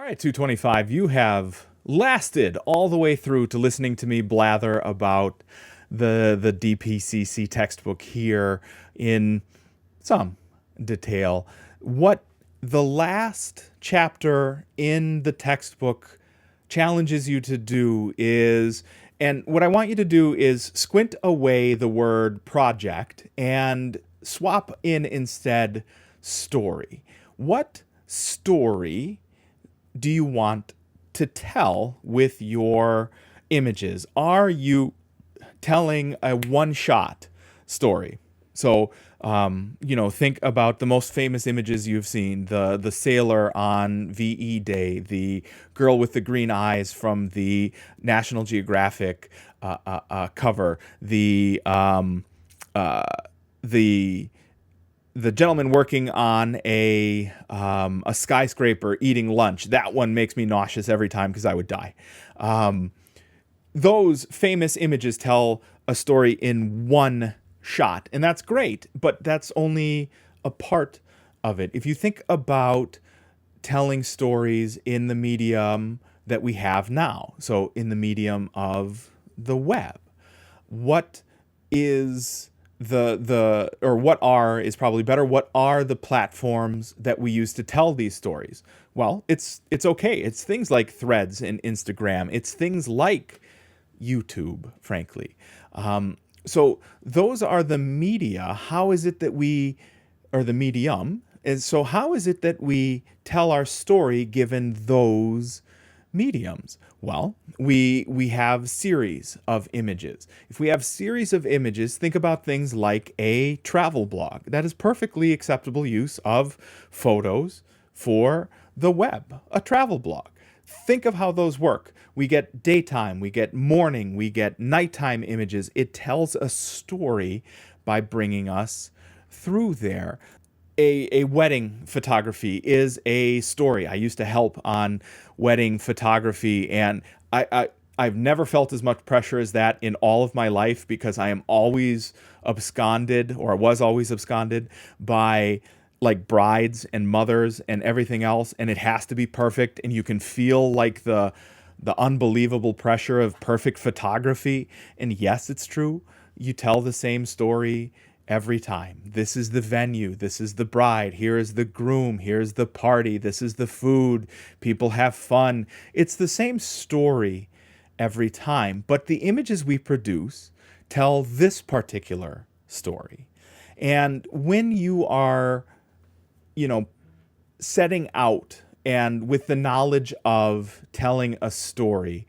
right, 225, you have lasted all the way through to listening to me blather about the DPCC textbook here in some detail. What the last chapter in the textbook challenges you to do is, and what I want you to do is squint away the word project and swap in instead story. What story do you want to tell with your images? Are you telling a one-shot story? So, think about the most famous images you've seen: the sailor on VE Day, the girl with the green eyes from the National Geographic cover, the gentleman working on a skyscraper eating lunch. That one makes me nauseous every time because I would die. Those famous images tell a story in one shot, and that's great, but that's only a part of it. If you think about telling stories in the medium that we have now, so in the medium of the web, what is what are the platforms that we use to tell these stories? Well, it's okay. It's things like Threads and Instagram. It's things like YouTube, frankly. So those are the media. How is it that or the medium? And so how is it that we tell our story given those mediums? Well, we have series of images. If we have series of images, think about things like a travel blog. That is perfectly acceptable use of photos for the web, a travel blog. Think of how those work. We get daytime, we get morning, we get nighttime images. It tells a story by bringing us through there. A wedding photography is a story. I used to help on wedding photography, and I've never felt as much pressure as that in all of my life, because I am always absconded, or was always absconded, by like brides and mothers and everything else, and it has to be perfect, and you can feel like the unbelievable pressure of perfect photography. And yes, it's true. You tell the same story every time. This is the venue. This is the bride. Here is the groom. Here's the party. This is the food. People have fun. It's the same story every time. But the images we produce tell this particular story. And when you are, setting out and with the knowledge of telling a story,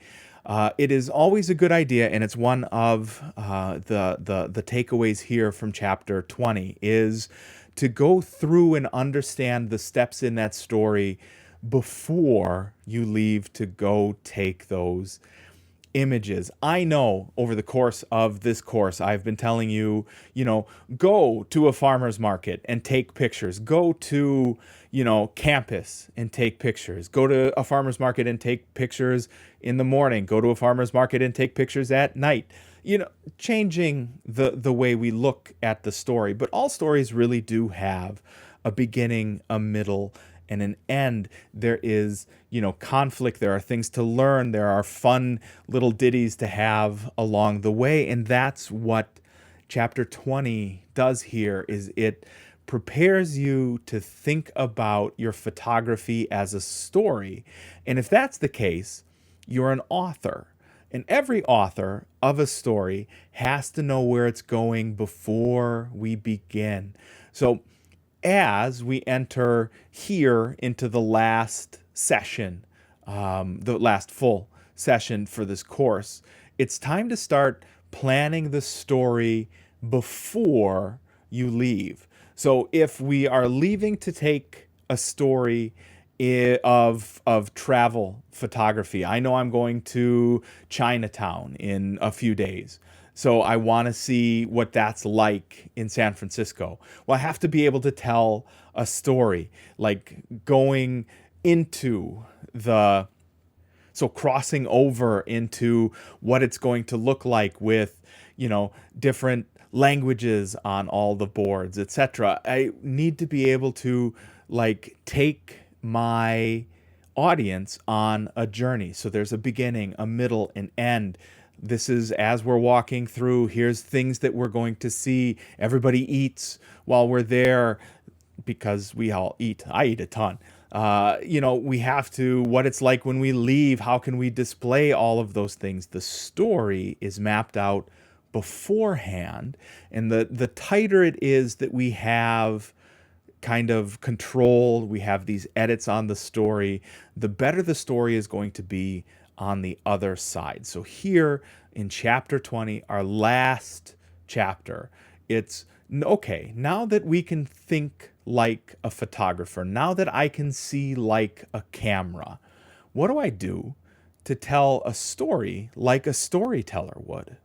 it is always a good idea, and it's one of the takeaways here from chapter 20, is to go through and understand the steps in that story before you leave to go take those images. I know over the course of this course, I've been telling you, go to a farmer's market and take pictures. Go to, campus and take pictures. Go to a farmer's market and take pictures in the morning. Go to a farmer's market and take pictures at night. Changing the way we look at the story. But all stories really do have a beginning, a middle, and an end. There is, conflict. There are things to learn. There are fun little ditties to have along the way. And that's what chapter 20 does here, is it prepares you to think about your photography as a story. And if that's the case, you're an author. And every author of a story has to know where it's going before we begin. So as we enter here into the last session, the last full session for this course, it's time to start planning the story before you leave. So if we are leaving to take a story of travel photography, I know I'm going to Chinatown in a few days, so I want to see what that's like in San Francisco. Well, I have to be able to tell a story, like going into crossing over into what it's going to look like with, different languages on all the boards, etc. I need to be able to take my audience on a journey. So there's a beginning, a middle, an end. This is as we're walking through, here's things that we're going to see. Everybody eats while we're there because we all eat. I eat a ton. We have to, what it's like when we leave, how can we display all of those things? The story is mapped out beforehand. And the tighter it is that we have kind of control, we have these edits on the story, the better the story is going to be on the other side. So here in chapter 20, our last chapter, it's okay, now that we can think like a photographer, now that I can see like a camera, what do I do to tell a story like a storyteller would?